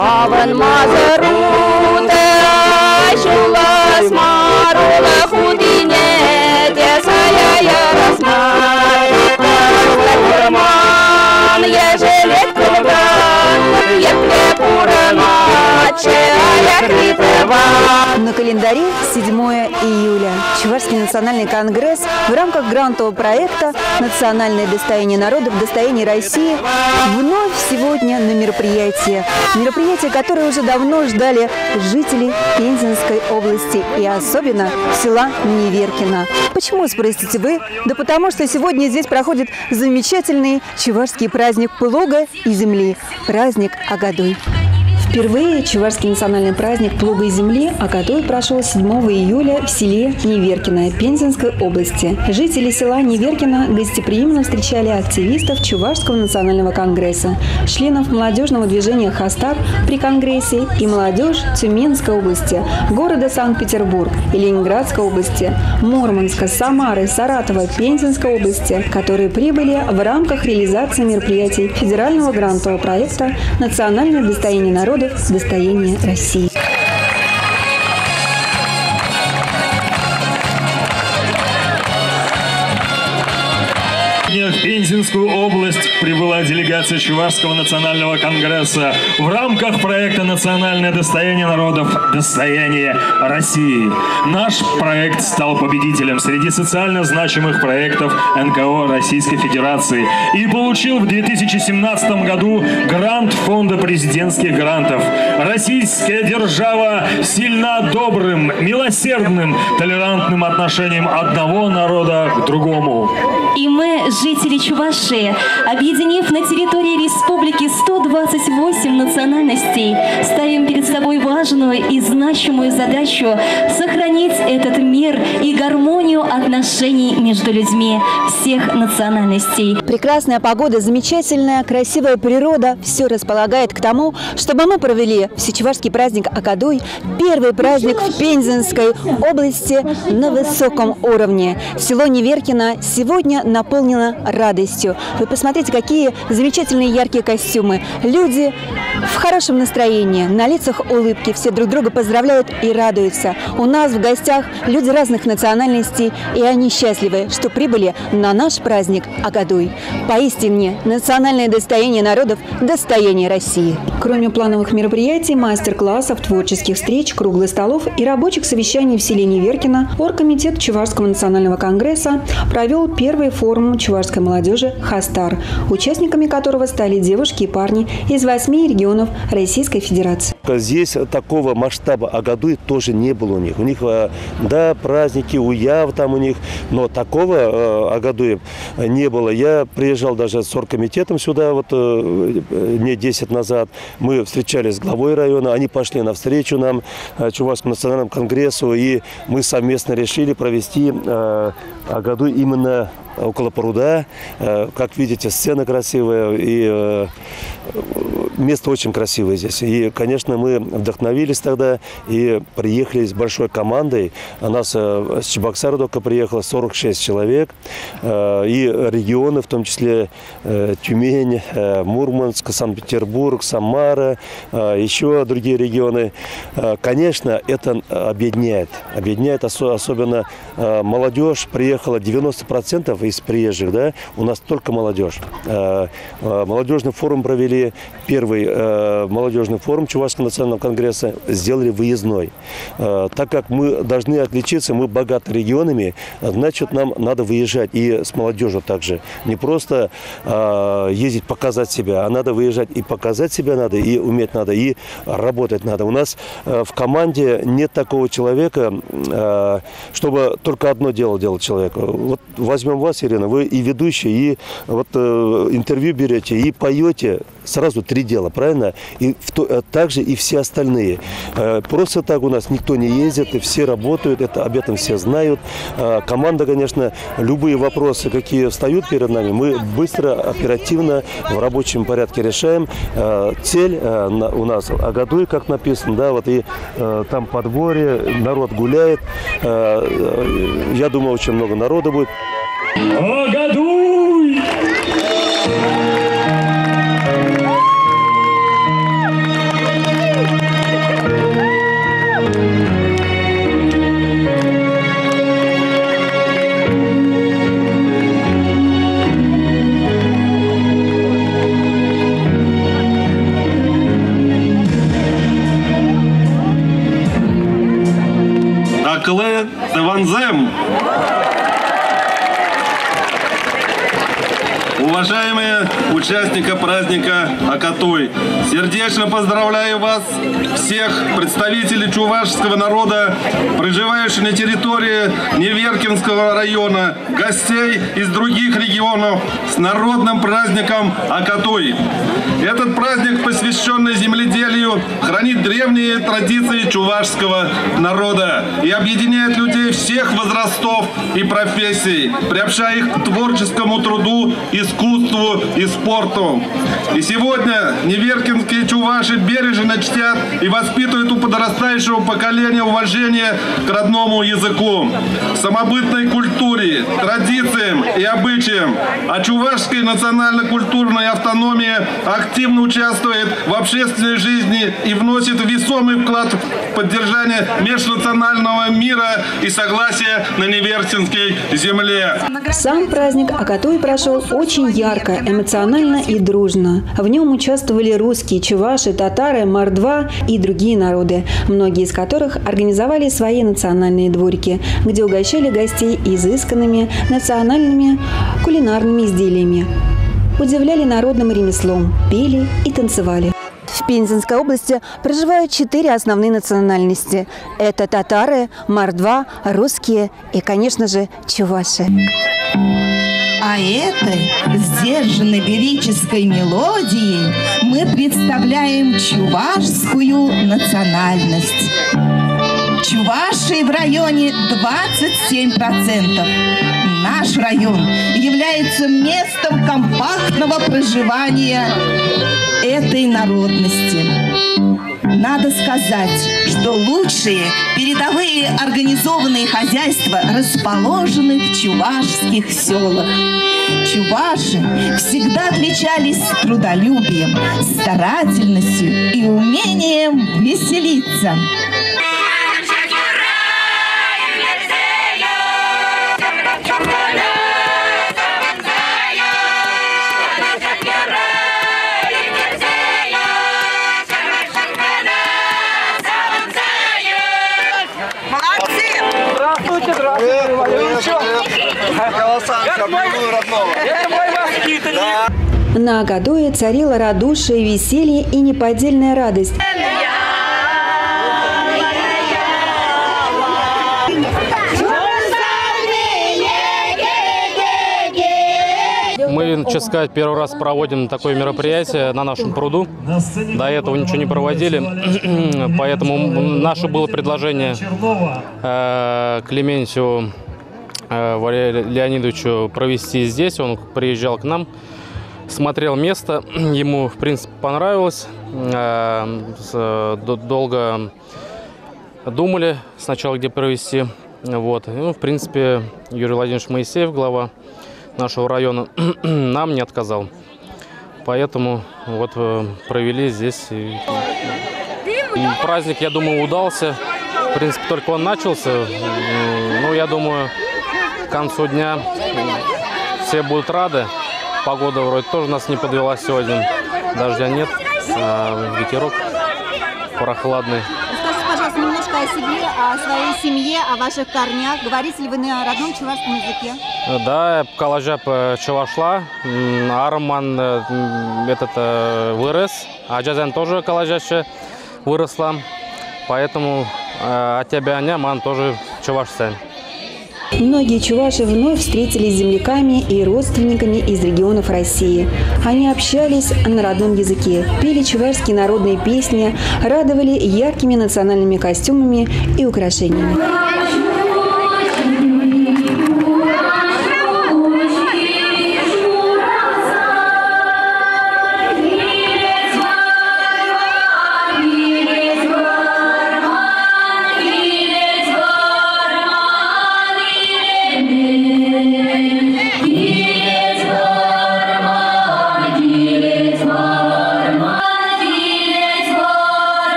Avân mazărută și las marulă hudinete să ia răsmar. Urman ежели курган, если пурмаче, я критова. На календаре 7 июля. Чувашский национальный конгресс в рамках грантового проекта «Национальное достояние народов, достояние России» вновь сегодня на мероприятие. Мероприятие, которое уже давно ждали жители Пензенской области и особенно села Неверкино. Почему, спросите вы? Да потому что сегодня здесь проходит замечательный чувашский праздник плуга и земли – праздник Агадуй. Впервые чувашский национальный праздник плуга и земли Агадуй прошел 7 июля в селе Неверкино Пензенской области. Жители села Неверкино гостеприимно встречали активистов Чувашского национального конгресса, членов молодежного движения «Хастар» при конгрессе и молодежь Тюменской области, города Санкт-Петербург и Ленинградской области, Мурманска, Самары, Саратова, Пензенской области, которые прибыли в рамках реализации мероприятий федерального грантового проекта «Национальное достояние народов, достояние России». В Пензенскую область прибыла делегация Чувашского национального конгресса в рамках проекта «Национальное достояние народов, достояние России». Наш проект стал победителем среди социально значимых проектов НКО Российской Федерации и получил в 2017 году грант Фонда президентских грантов. Российская держава сильна добрым, милосердным, толерантным отношением одного народа к другому. И мы, жители Чувашии, объединив на территории республики 128 национальностей, ставим перед собой важную и значимую задачу сохранить этот мир и гармонию отношений между людьми всех национальностей. Прекрасная погода, замечательная, красивая природа – все располагает к тому, чтобы мы провели всечувашский праздник Агадуй, первый праздник в Пензенской области на высоком уровне. Село Неверкино сегодня наполнено радостью. Вы посмотрите, какие замечательные яркие костюмы. Люди в хорошем настроении, на лицах улыбки, все друг друга поздравляют и радуются. У нас в гостях люди разных национальностей, и они счастливы, что прибыли на наш праздник Агадуй. Поистине, национальное достояние народов – достояние России. Кроме плановых мероприятий, мастер-классов, творческих встреч, круглых столов и рабочих совещаний в селе Неверкино, оргкомитет Чувашского национального конгресса провел первый форум чувашской молодежи «Хастар», участниками которого стали девушки и парни из 8 регионов Российской Федерации. Здесь такого масштаба Агадуй тоже не было у них. У них, да, праздники, уяв там у них, но такого Агадуя не было. Я приезжал даже с оргкомитетом сюда вот дней 10 назад. Мы встречались с главой района, они пошли навстречу нам, Чувашскому национальному конгрессу, и мы совместно решили провести Агадуй именно около пруда. Как видите, сцена красивая и место очень красивое здесь. И, конечно, мы вдохновились тогда и приехали с большой командой. У нас с Чебоксара только приехало 46 человек. И регионы, в том числе Тюмень, Мурманск, Санкт-Петербург, Самара, еще другие регионы. Конечно, это объединяет. Объединяет особенно молодежь. Приехала 90% из приезжих, да, у нас только молодежь. Молодежный форум провели, первый молодежный форум Чувашского национального конгресса сделали выездной. Так как мы должны отличиться, мы богаты регионами, значит, нам надо выезжать и с молодежью также. Не просто ездить показать себя, а надо выезжать и показать себя надо, и уметь надо, и работать надо. У нас в команде нет такого человека, чтобы только одно дело делать человеку. Вот возьмем вас, Ирина, вы и ведущий, и вот интервью берете, и поете, сразу 3 дела дело, правильно? И также и все остальные. Просто так у нас никто не ездит, и все работают, об этом все знают. Команда, конечно, любые вопросы, какие встают перед нами, мы быстро, оперативно, в рабочем порядке решаем. Цель у нас Агадуй, как написано, да, вот и там подворье, народ гуляет. Я думаю, очень много народа будет. Агадуй! Акле Деванзем. Уважаемые участники праздника Акатой, сердечно поздравляю вас, всех представителей чувашского народа, проживающих на территории Неверкинского района, гостей из других регионов с народным праздником Акатой. Этот праздник, посвященный земледелию, хранит древние традиции чувашского народа и объединяет людей всех возрастов и профессий, приобщая их к творческому труду, искусству и спорту. И сегодня неверкинские чуваши бережно чтят и воспитывают у подрастающего поколения уважение к родному языку, самобытной культуре, традициям и обычаям. А чувашская национально-культурная автономия активно участвует в общественной жизни и вносит весомый вклад в поддержание межнационального мира и согласия на неверкинской земле. Сам праздник Акатой прошел очень ярко, эмоционально и дружно. В нем участвовали русские, чуваши, татары, мордва и другие народы, многие из которых организовали свои национальные дворики, где угощали гостей изысканными национальными кулинарными изделиями, удивляли народным ремеслом, пели и танцевали. В Пензенской области проживают 4 основные национальности. Это татары, мордва, русские и, конечно же, чуваши. А этой сдержанной лирической мелодией мы представляем чувашскую национальность. Чуваши в районе 27%. Наш район является местом компактного проживания этой народности. Надо сказать, что лучшие передовые организованные хозяйства расположены в чувашских селах. Чуваши всегда отличались трудолюбием, старательностью и умением веселиться. На Агадуе царило радушие, веселье и неподдельная радость. Мы, честно сказать, первый раз проводим такое мероприятие на нашем пруду. До этого ничего не проводили, поэтому наше было предложение Клементию Валерию Леонидовичу провести здесь. Он приезжал к нам, смотрел место, ему, в принципе, понравилось. Долго думали сначала, где провести. Вот. Ну, в принципе, Юрий Владимирович Моисеев, глава нашего района, нам не отказал. Поэтому вот провели здесь. И праздник, я думаю, удался. В принципе, только он начался. Ну, я думаю, к концу дня все будут рады. Погода вроде тоже нас не подвела сегодня. Дождя нет, ветерок прохладный. Скажите, пожалуйста, немножко о себе, о своей семье, о ваших корнях. Говорите ли вы на родном чувашском языке? Да, Калажап чувашла, Арман этот вырос, а Джазен тоже Калажаще выросла. Поэтому от тебя Ман тоже чувашсан. Многие чуваши вновь встретились с земляками и родственниками из регионов России. Они общались на родном языке, пели чувашские народные песни, радовали яркими национальными костюмами и украшениями.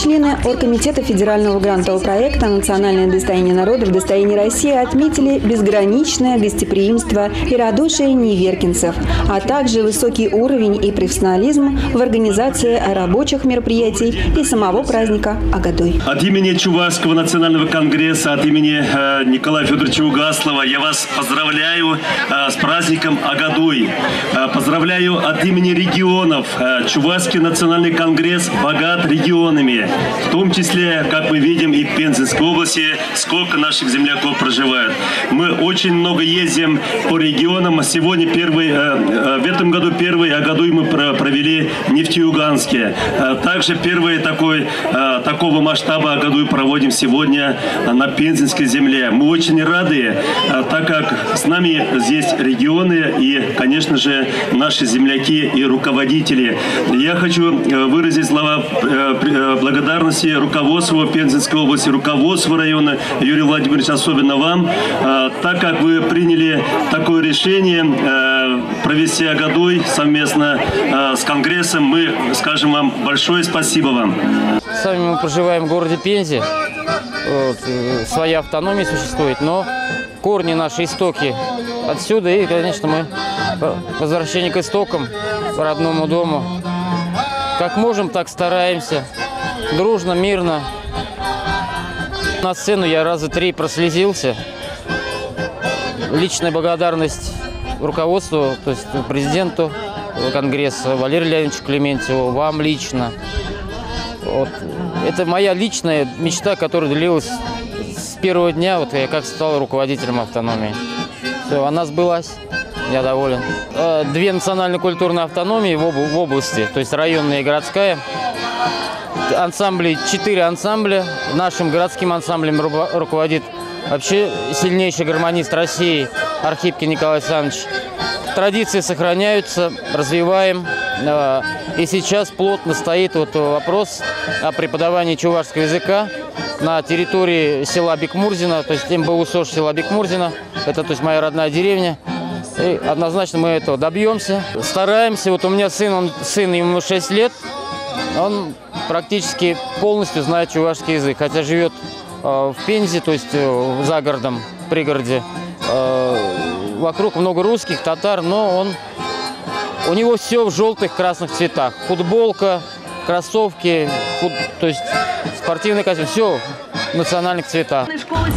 Члены оргкомитета федерального грантового проекта «Национальное достояние народов. Достояние России» отметили безграничное гостеприимство и радушие неверкинцев, а также высокий уровень и профессионализм в организации рабочих мероприятий и самого праздника Агадуй. От имени Чувашского национального конгресса, от имени Николая Федоровича Угаслова я вас поздравляю с праздником Агадуй. Поздравляю от имени регионов. Чувашский национальный конгресс богат регионами. В том числе, как мы видим, и в Пензенской области, сколько наших земляков проживает. Мы очень много ездим по регионам. Сегодня в этом году первый Агадуй мы провели в Нефтеюганске. Также первый такого масштаба Агадуй проводим сегодня на Пензенской земле. Мы очень рады, так как с нами здесь регионы и, конечно же, наши земляки и руководители. Я хочу выразить слова благодарности руководству Пензенской области, руководству района, Юрий Владимирович, особенно вам, так как вы приняли такое решение провести Агадуй совместно с Конгрессом. Мы скажем вам большое спасибо вам. Сами мы проживаем в городе Пензе. Своя автономия существует, но корни наши, истоки отсюда. И, конечно, мы возвращение к истокам, к родному дому. Как можем, так стараемся. Дружно, мирно. На сцену я раза 3 прослезился. Личная благодарность руководству, то есть президенту Конгресса Валерию Леонидовичу Клементьеву, вам лично. Вот. Это моя личная мечта, которая длилась с первого дня, вот я как стал руководителем автономии. Все, она сбылась, я доволен. 2 национально-культурные автономии в области, то есть районная и городская. Ансамбли, 4 ансамбля. Нашим городским ансамблем руководит вообще сильнейший гармонист России Архипкин Николай Александрович. Традиции сохраняются, развиваем. И сейчас плотно стоит вопрос о преподавании чувашского языка на территории села Бекмурзино, то есть МБУ СОЖ села Бекмурзино. Это, то есть, моя родная деревня. И однозначно мы этого добьемся. Стараемся. Вот у меня сын ему 6 лет. Он практически полностью знает чувашский язык, хотя живет в Пензе, то есть за городом, в пригороде. Вокруг много русских, татар, но у него все в желтых, красных цветах. Футболка, кроссовки, то есть спортивный костюм, все в национальных цветах.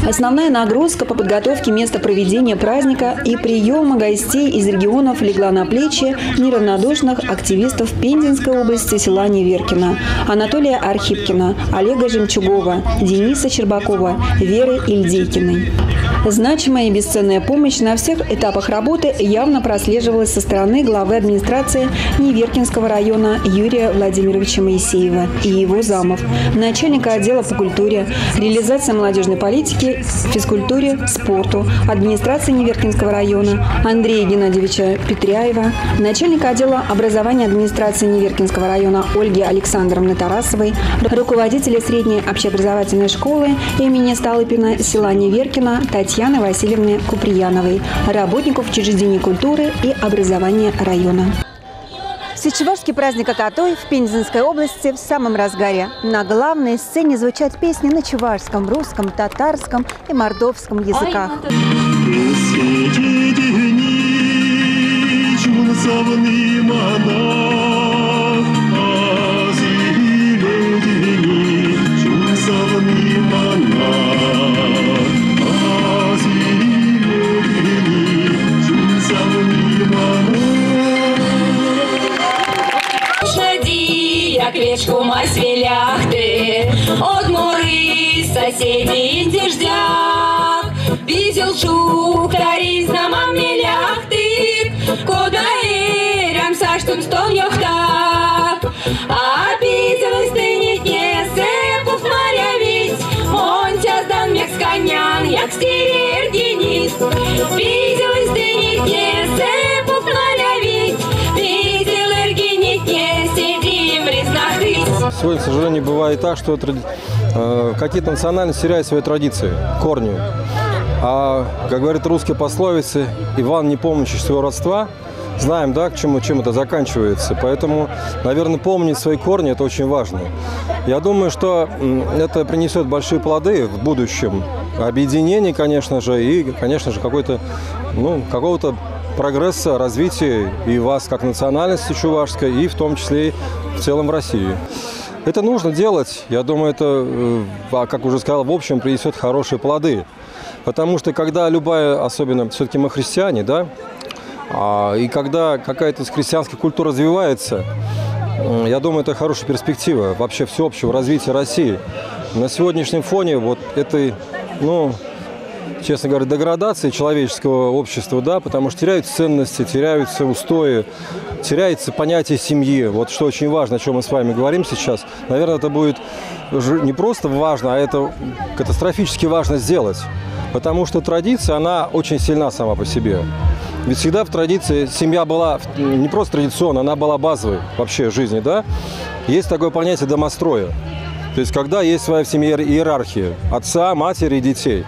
Основная нагрузка по подготовке места проведения праздника и приема гостей из регионов легла на плечи неравнодушных активистов Пензенской области села Неверкино: Анатолия Архипкина, Олега Жемчугова, Дениса Щербакова, Веры Ильдейкиной. Значимая и бесценная помощь на всех этапах работы явно прослеживалась со стороны главы администрации Неверкинского района Юрия Владимировича Моисеева и его замов, начальника отдела по культуре, реализации молодежной политики, физкультуре, спорту, администрации Неверкинского района Андрея Геннадьевича Петряева, начальника отдела образования администрации Неверкинского района Ольги Александровны Тарасовой, руководителя средней общеобразовательной школы имени Столыпина села Неверкино Татьяны Васильевны Куприяновой, работников учреждений культуры и образования района. Всечувашский праздник Акатой в Пензенской области в самом разгаре. На главной сцене звучат песни на чувашском, русском, татарском и мордовском языках. Бизел жук, таризна мамелях ты, кода эрям саштун стол йохтак. А бизел стынет не сепух маря вить, он тяздан мексканян, як стерер денис. Бизел стынет не сепух маря вить, бизел эргинет не сидим резнахтыть. Сегодня, к сожалению, бывает так, что какие-то национальности теряют свои традиции, корни. А, как говорят русские пословицы, Иван, не помнящий своего родства, знаем, да, чем это заканчивается. Поэтому, наверное, помнить свои корни – это очень важно. Я думаю, что это принесет большие плоды в будущем. Объединение, конечно же, и, конечно же, какого-то прогресса, развития и вас как национальности чувашской, и в том числе и в целом в России. Это нужно делать. Я думаю, это, как уже сказал, в общем принесет хорошие плоды. Потому что когда любая, особенно все-таки мы христиане, да, и когда какая-то христианская культура развивается, я думаю, это хорошая перспектива вообще всеобщего развития России. На сегодняшнем фоне вот этой, честно говоря, деградации человеческого общества, да, потому что теряются ценности, теряются устои, теряется понятие семьи. Вот что очень важно, о чем мы с вами говорим сейчас. Наверное, это будет не просто важно, а это катастрофически важно сделать. Потому что традиция, она очень сильна сама по себе. Ведь всегда в традиции семья была не просто традиционная, она была базовой вообще в жизни, да. Есть такое понятие домостроя. То есть, когда есть своя в семье иерархия отца, матери и детей.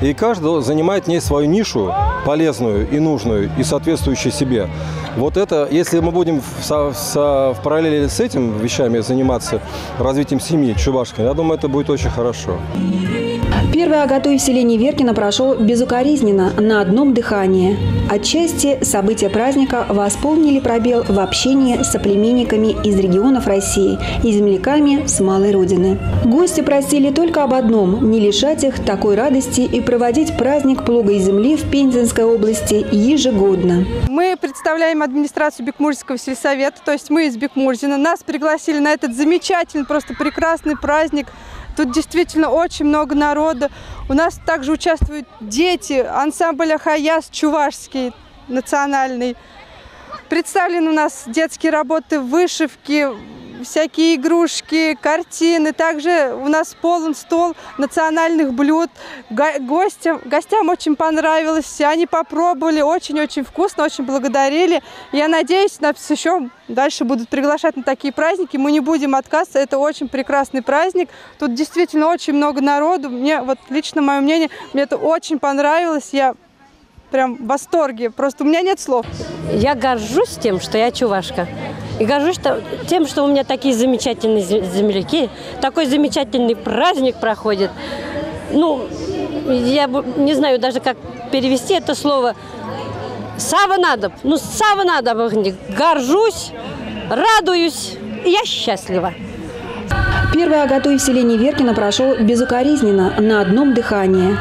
И каждый занимает в ней свою нишу, полезную и нужную, и соответствующую себе. Вот это, если мы будем в параллели с этими вещами заниматься, развитием семьи чувашской, я думаю, это будет очень хорошо. Первый Агатуй в селении Веркино прошел безукоризненно, на одном дыхании. Отчасти события праздника восполнили пробел в общении с соплеменниками из регионов России и земляками с малой родины. Гости просили только об одном – не лишать их такой радости и проводить праздник плуга и земли в Пензенской области ежегодно. Мы представляем администрацию Бекмурзинского сельсовета, то есть мы из Бекмурзина. Нас пригласили на этот замечательный, просто прекрасный праздник. Тут действительно очень много народа. У нас также участвуют дети, ансамбль Ахаяс чувашский, национальный. Представлены у нас детские работы, вышивки, всякие игрушки, картины. Также у нас полон стол национальных блюд. Гостям очень понравилось. Они попробовали, очень-очень вкусно, очень благодарили. Я надеюсь, нас еще дальше будут приглашать на такие праздники. Мы не будем отказываться. Это очень прекрасный праздник. Тут действительно очень много народу. Мне, вот лично мое мнение, мне это очень понравилось. Я прям в восторге. Просто у меня нет слов. Я горжусь тем, что я чувашка. И горжусь тем, что у меня такие замечательные земляки. Такой замечательный праздник проходит. Я не знаю даже, как перевести это слово. Сава надо. Сава надо. Горжусь, радуюсь. И я счастлива. Первый Агатуй в селении Веркино прошел безукоризненно, на одном дыхании.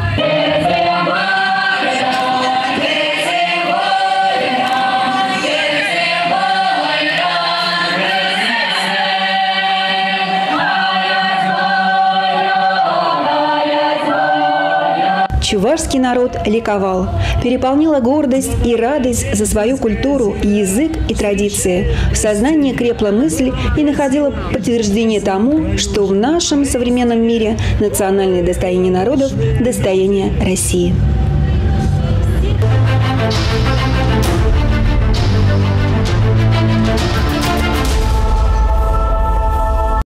Чувашский народ ликовал, переполнила гордость и радость за свою культуру, язык и традиции. В сознании крепла мысль и находила подтверждение тому, что в нашем современном мире национальное достояние народов – достояние России.